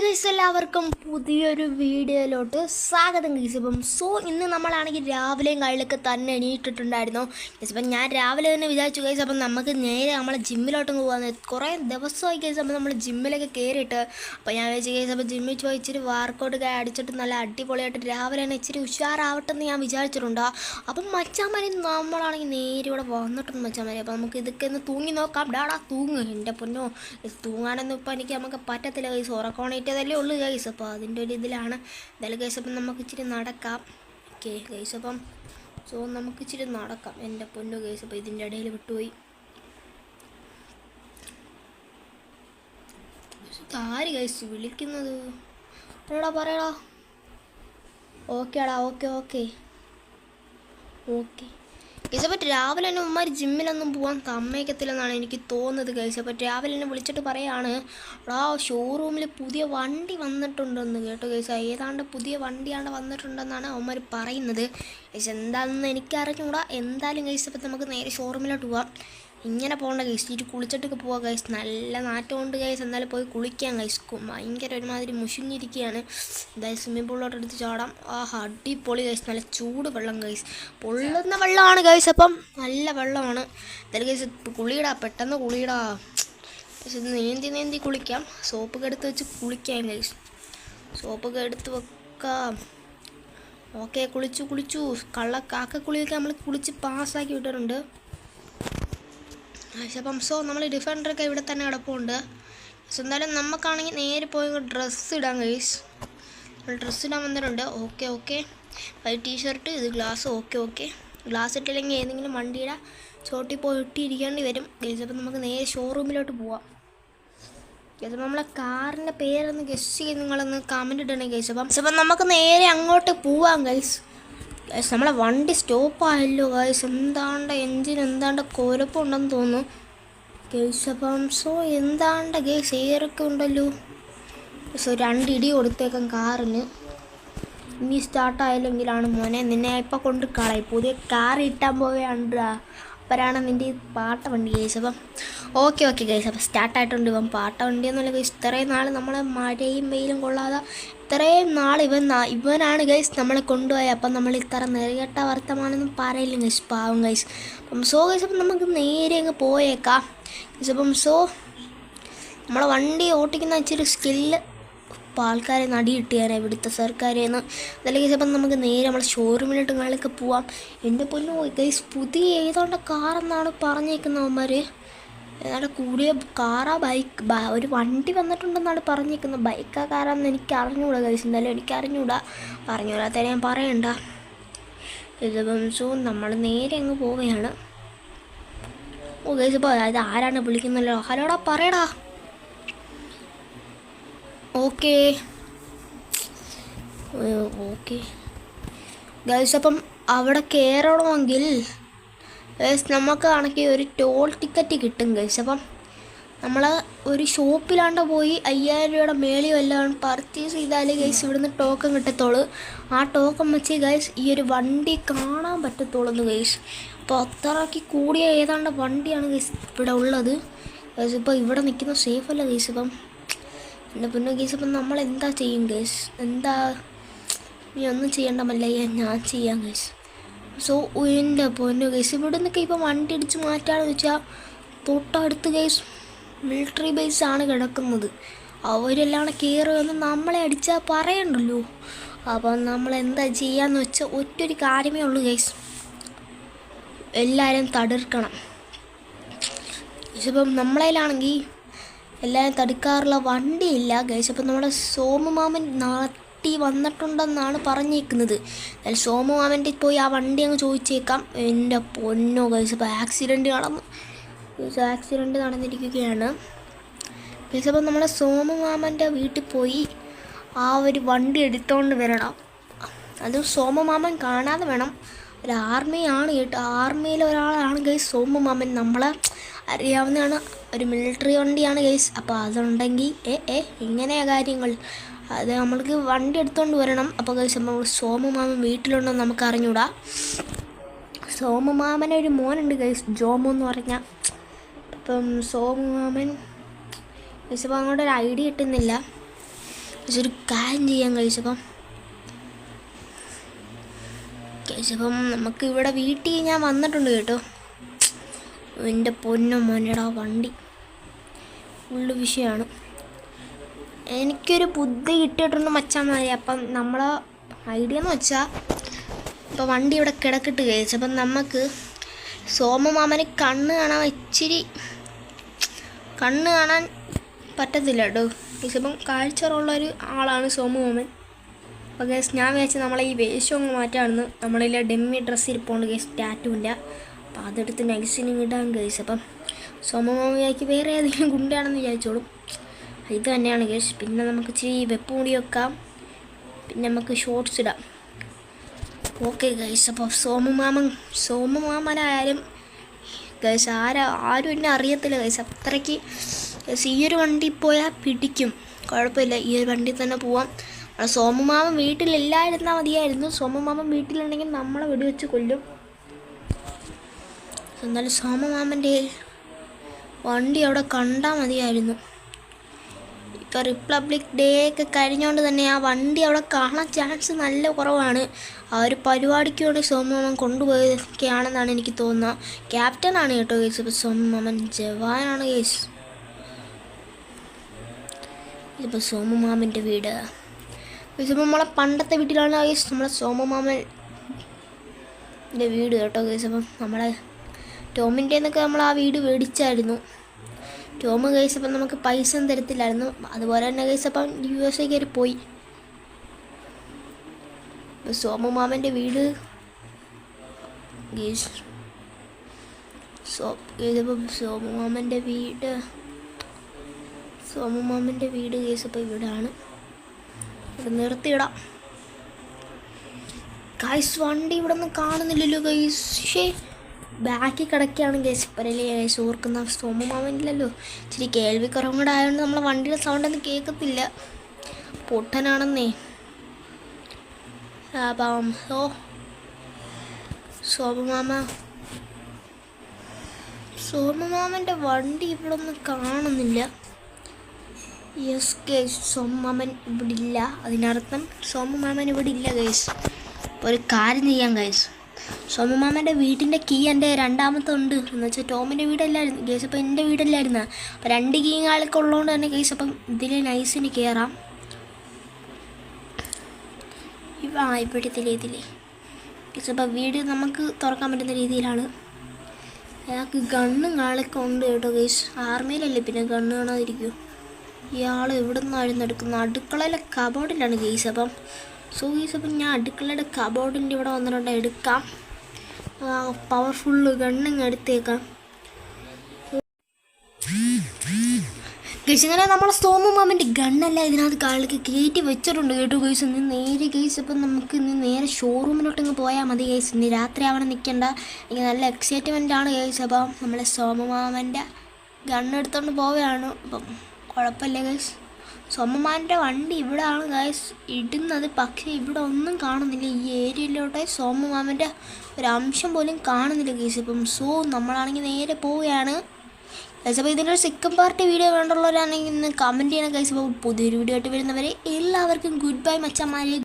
Guys എല്ലാവർക്കും പുതിയൊരു വീഡിയോയിലോട്ട് സ്വാഗതം ഗൈസ്. ഇന്ന് നമ്മളാണെങ്കിൽ രാവിലെയും കാലിലൊക്കെ തന്നെ എണീറ്റിട്ടുണ്ടായിരുന്നു ഗൈസ്. അപ്പം ഞാൻ രാവിലെ തന്നെ വിചാരിച്ചു ഗൈസ്, അപ്പം നമുക്ക് നേരെ നമ്മളെ ജിമ്മിലോട്ട് പോകാൻ കുറേ ദിവസമായി ഗൈസ്. അപ്പം നമ്മൾ ജിമ്മിലൊക്കെ കയറിയിട്ട് അപ്പോൾ ഞാൻ വിചാരിച്ചു ഗൈസ്, അപ്പോൾ ജിമ്മിൽ പോയി ഇച്ചിരി വർക്കൗട്ട് അടിച്ചിട്ട് നല്ല അടിപൊളിയായിട്ട് രാവിലെ തന്നെ ഇച്ചിരി ഉഷാറാവട്ടെ എന്ന് ഞാൻ വിചാരിച്ചിട്ടുണ്ട്. അപ്പം മച്ചാമാരി നമ്മളാണെങ്കിൽ നേരെ ഇവിടെ വന്നിട്ടുണ്ട് മച്ചാമാരി. അപ്പോൾ നമുക്ക് ഇതൊക്കെ ഒന്ന് തൂങ്ങി നോക്കാം. ഡാടാ തൂങ്ങ് എൻ്റെ പൊന്നോ, തൂങ്ങാനൊന്നും ഇപ്പം നമുക്ക് പറ്റത്തില്ല ഗൈസ്. ഉറക്കോണേറ്റതല്ലേ ഉള്ളൂ ഗൈസ്. അപ്പോൾ അതിൻ്റെ ഒരു ഇതിലാണ് എന്തായാലും ഗൈസ്. അപ്പം നമുക്ക് ഇച്ചിരി നടക്കാം. ഓക്കെ ഗൈസ്, അപ്പം നമുക്ക് ഇച്ചിരി നടക്കാം എൻ്റെ പൊന്നു ഗൈസ്. അപ്പോൾ ഇതിൻ്റെ ഇടയിൽ വിട്ടുപോയി. ആര് ഗൈസ് വിളിക്കുന്നത്? എടാ പറയടാ. ഓക്കേടാ, ഓക്കെ ഓക്കെ ഓക്കെ ഗൈസ്. അപ്പോൾ രാവിലെ തന്നെ ഉമ്മാർ ജിമ്മിലൊന്നും പോകാൻ സമ്മതിക്കത്തില്ലെന്നാണ് എനിക്ക് തോന്നുന്നത് ഗൈസ്. അപ്പോൾ രാവിലെ തന്നെ വിളിച്ചിട്ട് പറയാണ്, ഷോറൂമിൽ പുതിയ വണ്ടി വന്നിട്ടുണ്ടെന്ന് കേട്ടോ ഗൈസ്. ഏതാണ്ട് പുതിയ വണ്ടിയാണ്ട് വന്നിട്ടുണ്ടെന്നാണ് അവന്മാർ പറയുന്നത് ഗൈസ്. എന്താണെന്ന് എനിക്കറിഞ്ഞൂടാ. എന്തായാലും ഗൈസ് അപ്പോൾ നമുക്ക് നേരെ ഷോറൂമിലോട്ട് പോവാം. ഇങ്ങനെ പോകണ്ട ഗൈസ്, ഇത് കുളിച്ചിട്ടൊക്കെ പോവാം ഗൈസ്. നല്ല നാറ്റമുണ്ട് ഗൈസ്. എന്തായാലും പോയി കുളിക്കാം ഗൈസ്. ഭയങ്കര ഒരുമാതിരി മുഷിഞ്ഞിരിക്കുകയാണ്. എന്തായാലും സ്വിമ്മിംഗ് പൂളിലോട്ട് എടുത്ത് ചാടാം. അടിപൊളി ഗൈസ്, നല്ല ചൂട് വെള്ളം ഗൈസ്, പൊള്ളുന്ന വെള്ളമാണ് ഗൈസ്. അപ്പം നല്ല വെള്ളമാണ്. എന്തായാലും ഗൈസ് കുളിയിടാ, പെട്ടെന്ന് കുളിയിടാ ഗൈസ്. ഇത് നീന്തി കുളിക്കാം. സോപ്പൊക്കെ എടുത്ത് വെച്ച് കുളിക്കാം ഗൈസ്. സോപ്പൊക്കെ എടുത്ത് വെക്കാം. ഓക്കെ കുളിച്ചു. കാക്ക കുളിയൊക്കെ നമ്മൾ കുളിച്ച് പാസ്സാക്കി വിട്ടിട്ടുണ്ട്. അപ്പം നമ്മൾ ഡിഫൻഡറൊക്കെ ഇവിടെ തന്നെ കിടപ്പുണ്ട്. എന്തായാലും നമുക്കാണെങ്കിൽ നേരെ പോയി ഡ്രസ്സ് ഇടാം ഗൈസ്. ഡ്രസ്സ് ഇടാൻ വന്നിട്ടുണ്ട്. ഓക്കെ വൈറ്റ് ടീഷർട്ട്, ഇത് ഗ്ലാസ്. ഓക്കെ ഗ്ലാസ് ഇട്ടില്ലെങ്കിൽ ഏതെങ്കിലും വണ്ടിയുടെ ചോട്ടി പോയി ഇട്ടിരിക്കേണ്ടി വരും ഗൈസ്. അപ്പം നമുക്ക് നേരെ ഷോറൂമിലോട്ട് പോവാം ഗൈസ്. അപ്പം നമ്മളെ കാറിൻ്റെ പേരൊന്ന് ഗസ് ചെയ്ത് നിങ്ങളൊന്ന് കമൻറ്റ് ഇടണേ ഗൈസ്. അപ്പം നമുക്ക് നേരെ അങ്ങോട്ട് പോവാം ഗൈസ്. നമ്മളെ വണ്ടി സ്റ്റോപ്പായല്ലോ ഗൈസ്. എൻജിൻ എന്താണ്ട് കുഴപ്പമുണ്ടെന്ന് തോന്നുന്നു ഗൈസ്. അപ്പം എന്താണ്ട് ഗൈസ് എയറൊക്കെ ഉണ്ടല്ലോ. രണ്ടിടി കൊടുത്തേക്കാം കാറിന്. ഇനി സ്റ്റാർട്ടായില്ലെങ്കിലാണ് മോനെ നിന്നെ ഇപ്പം കൊണ്ട് കളയും. പുതിയ കാർ ഇട്ടാൻ പോവുകയാണ്ടാ. അപ്പരാണ് നിൻ്റെ ഈ പാട്ട വണ്ടി ഗൈസ്. അപ്പം ഓക്കെ ഗൈസ്. അപ്പം സ്റ്റാർട്ടായിട്ടുണ്ട്. ഇവൻ പാട്ട വണ്ടിയൊന്നുമില്ല ഗൈസ്. ഇത്രയും നാൾ നമ്മളെ മഴയും വെയിലും കൊള്ളാതെ ഇത്രയും നാൾ ഇവനാണ് ഗൈസ് നമ്മളെ കൊണ്ടുപോയത്. അപ്പം നമ്മൾ ഇത്ര നെറികെട്ട വർത്തമാനമൊന്നും പറയില്ല ഗൈസ്, പാവം ഗൈസ്. അപ്പം ഗൈസ് അപ്പം നമുക്ക് നേരെ അങ്ങ് പോയേക്കാം ഗൈസ്. അപ്പം നമ്മളെ വണ്ടി ഓട്ടിക്കുന്ന ഇച്ചിരി സ്കില്ല് ഇപ്പോൾ ആൾക്കാരെ നടി കിട്ടിയാനെ ഇവിടുത്തെ സർക്കാരേന്ന്. അതല്ല ഗൈസ്. അപ്പം നമുക്ക് നേരെ നമ്മളെ ഷോറൂമിലോട്ട് ഞങ്ങളൊക്കെ പോവാം. എൻ്റെ പൊന്നു ഗൈസ്, പുതിയ ഏതാണ്ട് കാറെന്നാണ് പറഞ്ഞേക്കുന്നത് അവന്മാർ. ഏതാണ്ട് കൂടിയ കാറാ ഒരു വണ്ടി വന്നിട്ടുണ്ടെന്നാണ് പറഞ്ഞേക്കുന്നത്. ബൈക്കാ കാറാന്ന് എനിക്ക് അറിഞ്ഞുകൂടാ ഗൈസ്. എന്തായാലും എനിക്കറിഞ്ഞൂടാ. പറഞ്ഞുകൂടാത്ത ഞാൻ പറയണ്ട. ഇതിപ്പം നമ്മൾ നേരെ അങ്ങ് പോവുകയാണ്. ഗൈസ്. ഇപ്പോൾ അത് ആരാണ് വിളിക്കുന്നല്ലോ? ഹലോടാ പറയടാ. Okay guys. അപ്പം അവിടെ കയറണമെങ്കിൽ ഗൈസ് നമുക്കാണെങ്കിൽ ഒരു ടോൾ ടിക്കറ്റ് കിട്ടും ഗൈസ്. അപ്പം നമ്മൾ ഒരു ഷോപ്പിലാണ്ട് പോയി 5000 രൂപയുടെ മേളിൽ വല്ലതും പർച്ചേസ് ചെയ്താലേ ഗൈസ് ഇവിടുന്ന് ടോക്കൺ കിട്ടത്തുള്ളൂ. ആ ടോക്കൺ വെച്ച് ഗൈസ് ഈ ഒരു വണ്ടി കാണാൻ പറ്റത്തുള്ളൂ ഗൈസ്. അപ്പോൾ അത്രയ്ക്ക് കൂടിയ ഏതാണ്ട് വണ്ടിയാണ് ഗൈസ് ഇവിടെ ഉള്ളത് ഗൈസ്. ഇപ്പോൾ ഇവിടെ നിൽക്കുന്ന സേഫ് അല്ല ഗൈസ്. ഇപ്പം എൻ്റെ പിന്നെ ഗൈസ് അപ്പം നമ്മൾ എന്താ ചെയ്യും ഗൈസ്? നീ ഒന്നും ചെയ്യേണ്ട മല്ലയ്യ, ഞാൻ ചെയ്യാം ഗൈസ്. എൻ്റെ പൊന്നു ഗൈസ്, ഇവിടെ നിന്നൊക്കെ ഇപ്പം വണ്ടി അടിച്ച് മാറ്റാന്ന് വെച്ചാൽ തൊട്ടടുത്ത് ഗൈസ് മിലിറ്ററി ബേസാണ് കിടക്കുന്നത്. അവരെല്ലാം കയറുമെന്ന് നമ്മളെ അടിച്ചാൽ പറയണ്ടല്ലോ. അപ്പം നമ്മൾ എന്താ ചെയ്യാന്ന് വെച്ചാൽ ഒറ്റൊരു കാര്യമേ ഉള്ളൂ ഗൈസ്, എല്ലാവരും തടുക്കണം ഗൈസ്. ഇപ്പം നമ്മളതിലാണെങ്കിൽ എല്ലാവരും തടുക്കാറുള്ള വണ്ടിയില്ല ഗൈസ്. അപ്പം നമ്മുടെ സോമുമാമൻ വന്നിട്ടുണ്ടെന്നാണ് പറഞ്ഞേക്കുന്നത്. എന്നാൽ സോമുമാമൻ്റെ പോയി ആ വണ്ടി അങ്ങ് ചോദിച്ചേക്കാം. എൻ്റെ പൊന്നോ ഗൈസ്, ഇപ്പോൾ ആക്സിഡൻറ്റ് നടന്നിരിക്കുകയാണ് ഗൈസ്. അപ്പം നമ്മുടെ സോമുമാമൻ്റെ വീട്ടിൽ പോയി ആ ഒരു വണ്ടി എടുത്തുകൊണ്ട് വരണം. അത് സോമുമാമൻ കാണാതെ വേണം. ഒരു ആർമിയാണ് കേട്ടോ, ആർമിയിലെ ഒരാളാണ് ഗൈസ് സോമുമാമൻ. നമ്മളെ അറിയാവുന്നതാണ്, ഒരു മിലിറ്ററി വണ്ടിയാണ് ഗൈസ്. അപ്പോൾ അതുണ്ടെങ്കിൽ ഇങ്ങനെയാണ് കാര്യങ്ങൾ. അത് നമ്മൾക്ക് വണ്ടി എടുത്തുകൊണ്ട് വരണം. അപ്പോൾ ഗൈസ് നമ്മൾ സോമുമാമൻ വീട്ടിലുണ്ടോ നമുക്ക് അറിഞ്ഞൂടാ. സോമുമാമനെ ഒരു മോനുണ്ട് ഗൈസ്, ജോമു എന്ന് പറഞ്ഞാൽ. അപ്പം സോമുമാമൻ ഗൈസ് അപ്പോൾ അങ്ങോട്ട് ഒരു ഐഡിയ കിട്ടുന്നില്ല. ഗൈസ് ഒരു കാര്യം ചെയ്യാൻ കഴിച്ചപ്പം നമുക്ക് ഇവിടെ വീട്ടിൽ ഞാൻ വന്നിട്ടുണ്ട് കേട്ടോ. എൻ്റെ പൊന്നോ മോനടാ വണ്ടി ഫുള്ള് വിഷയമാണ്. എനിക്കൊരു ബുദ്ധി കിട്ടിയിട്ടുണ്ട് മച്ചാന്മാരെ. അപ്പം നമ്മളെ ഐഡിയ എന്ന് വെച്ചാൽ ഇപ്പോൾ വണ്ടി ഇവിടെ കിടക്കിട്ട് കഴിച്ചു. അപ്പം നമുക്ക് സോമമാമന് കണ്ണ് കാണാൻ പറ്റത്തില്ല കേട്ടോ. ഇപ്പം കാഴ്ചയുള്ളൊരു ആളാണ് സോമമാമൻ. അപ്പോൾ ഗൈസ് ഞാൻ വിചാരിച്ചു നമ്മളെ ഈ വേഷം അങ്ങ് മാറ്റാണെന്ന്. നമ്മളില്ല ഡെമ്മി ഡ്രസ്സ് ഇരിപ്പുണ്ട് ഗൈസ്, ടാറ്റുമില്ല. അപ്പോൾ അതെടുത്ത് നൈസിന് ഇടാൻ ഗൈസ്. അപ്പം സോമമാമയ്ക്ക് വേറെ ഏതെങ്കിലും ഗുണ്ടയാണെന്ന് വിചാരിച്ചോളും. ഇത് തന്നെയാണ് ഗൈസ്. പിന്നെ നമുക്ക് ഇച്ചിരി വെപ്പ് കൂടി വെക്കാം. പിന്നെ നമുക്ക് ഷോർട്ട്സ് ഇടാം. Okay guys. അപ്പോൾ സോമമാമനായാലും ഗൈസ് ആരും എന്നെ അറിയത്തില്ല ഗൈസ്. അത്രയ്ക്ക് ഗൈസ് ഈ ഒരു വണ്ടി പോയാൽ പിടിക്കും, കുഴപ്പമില്ല. ഈ ഒരു വണ്ടി തന്നെ പോവാം. സോമമാമൻ വീട്ടിലില്ലായിരുന്നാൽ മതിയായിരുന്നു. സോമമാമൻ വീട്ടിലുണ്ടെങ്കിൽ നമ്മളെ വെടിവെച്ച് കൊല്ലും. എന്നാലും സോമമാമൻ്റെ വണ്ടി അവിടെ കണ്ടാൽ മതിയായിരുന്നു. ഇപ്പോൾ റിപ്പബ്ലിക് ഡേ ഒക്കെ കഴിഞ്ഞുകൊണ്ട് തന്നെ ആ വണ്ടി അവിടെ കാണാൻ ചാൻസ് നല്ല കുറവാണ്. ആ ഒരു പരിപാടിക്ക് വേണ്ടി സോമമാമൻ കൊണ്ടുപോയതൊക്കെയാണെന്നാണ് എനിക്ക് തോന്നുന്നത്. ക്യാപ്റ്റനാണ് കേട്ടോ കേസ്. ഇപ്പോൾ സോമമാമൻ ജവാനാണ് കേസ്. ഇതിപ്പോൾ സോമമാമൻ്റെ വീട്. ഇതിപ്പോൾ നമ്മളെ പണ്ടത്തെ വീട്ടിലാണ് കേസ്, നമ്മളെ സോമമാമൻ്റെ വീട് കേട്ടോ കേസ്. അപ്പം നമ്മളെ ടോമിൻ്റെ എന്നൊക്കെ നമ്മൾ ആ വീട് മേടിച്ചായിരുന്നു. ടോം കേസ് അപ്പം നമുക്ക് പൈസ ഒന്നും തരത്തില്ലായിരുന്നു. അതുപോലെ തന്നെ കേസ് അപ്പം USA കയറി പോയി. ഇപ്പം സോമമാമൻ്റെ വീട് കേസ്. ഇതിപ്പം സോമമാമൻ്റെ വീട് കേസ് അപ്പം ഇവിടെയാണ്. ഇവിടെ നിർത്തിയിടാം ഗൈസ്. വണ്ടി ഇവിടെ ഒന്നും കാണുന്നില്ലല്ലോ ഗൈസ്. പക്ഷേ ബാക്കിൽ കിടക്കുകയാണ് ഗൈസ്. ഇപ്പരല്ലേ ഗൈസ് ഓർക്കുന്ന സോമമാമനില്ലല്ലോ. ഇച്ചിരി കേൾവിക്കുറവും കൂടെ ആയതുകൊണ്ട് നമ്മളെ വണ്ടിയുടെ സൗണ്ട് ഒന്നും കേൾക്കത്തില്ല. പൊട്ടനാണെന്നേ. അപ്പം സോമമാമൻ്റെ വണ്ടി ഇവിടെ ഒന്നും കാണുന്നില്ല. യെസ് ഗൈസ്, സോമമാമൻ ഇവിടെ ഇല്ല. അതിനർത്ഥം സോമമാമൻ ഇവിടെ ഇല്ല ഗൈസ്. അപ്പോൾ ഒരു കാര്യം ചെയ്യാം ഗൈസ്. സോമമാമൻ്റെ വീട്ടിൻ്റെ കീ എൻ്റെ രണ്ടാമത്തെ ഉണ്ട്. എന്ന് വെച്ചാൽ ടോമിൻ്റെ വീടല്ലായിരുന്നു ഗൈസ്. അപ്പോൾ എൻ്റെ വീടല്ലായിരുന്നു. അപ്പോൾ 2 കീ ആൾക്ക് ഉള്ളതുകൊണ്ട് തന്നെ ഗൈസ് അപ്പം ഇതിൽ നൈസിന് കയറാം. ഇവിടത്തില്ലേ ഗൈസ്. അപ്പോൾ വീട് നമുക്ക് തുറക്കാൻ പറ്റുന്ന രീതിയിലാണ്. അയാൾക്ക് ഗണ്ണും കാളൊക്കെ ഉണ്ട് കേട്ടോ ഗൈസ്. ആർമിയിലല്ലേ പിന്നെ ഗണ്ണ് കാണാതിരിക്കുമോ. ഇയാൾ എവിടെ നിന്നായിരുന്നു എടുക്കുന്നത്? അടുക്കളയിലെ കബോർഡിലാണ് ഗൈസ്. അപ്പം ഗൈസ് അപ്പം ഞാൻ അടുക്കളയുടെ കബോർഡിൻ്റെ ഇവിടെ വന്നിട്ടുണ്ട്. എടുക്കാം. പവർഫുള്ള് ഗണ്ണിങ് എടുത്തേക്കാം ഗൈസ്. ഇങ്ങനെ നമ്മളെ സോമമാമൻ്റെ ഗണ്ണല്ല ഇതിനകത്ത് കാളിക്ക് കയറ്റി വെച്ചിട്ടുണ്ട് കേട്ടോ ഗൈസ്. ഇന്ന് നേരെ ഗൈസ് അപ്പം നമുക്ക് ഇന്ന് നേരെ ഷോറൂമിലോട്ടിങ്ങ് പോയാൽ മതി ഗൈസ്. ഇന്ന് രാത്രി അവിടെ നിൽക്കണ്ട. എനിക്ക് നല്ല എക്സൈറ്റ്മെൻ്റ് ആണ് ഗൈസ്. അപ്പം നമ്മളെ സോമമാമൻ്റെ ഗണ്ണെടുത്തോണ്ട് പോവുകയാണ്. അപ്പം കുഴപ്പമില്ല ഗൈസ്. സോമമാമൻ്റെ വണ്ടി ഇവിടെയാണ് ഗൈസ് ഇടുന്നത്. പക്ഷേ ഇവിടെ ഒന്നും കാണുന്നില്ല. ഈ ഏരിയയിലോട്ടെ സോമമാമൻ്റെ ഒരു അംശം പോലും കാണുന്നില്ല ഗൈസ്. ഇപ്പം നമ്മളാണെങ്കിൽ നേരെ പോവുകയാണ് ഗൈസ്. അപ്പോൾ ഇതിൻ്റെ ഒരു സെക്കൻഡ് പാർട്ട് വീഡിയോ വേണ്ടുള്ളവരാണെങ്കിൽ ഇന്ന് കമൻറ്റ് ചെയ്യണം ഗൈസ്. അപ്പോൾ പുതിയൊരു വീഡിയോ ആയിട്ട് വരുന്നവരെ എല്ലാവർക്കും ഗുഡ് ബൈ മച്ചന്മാരെ.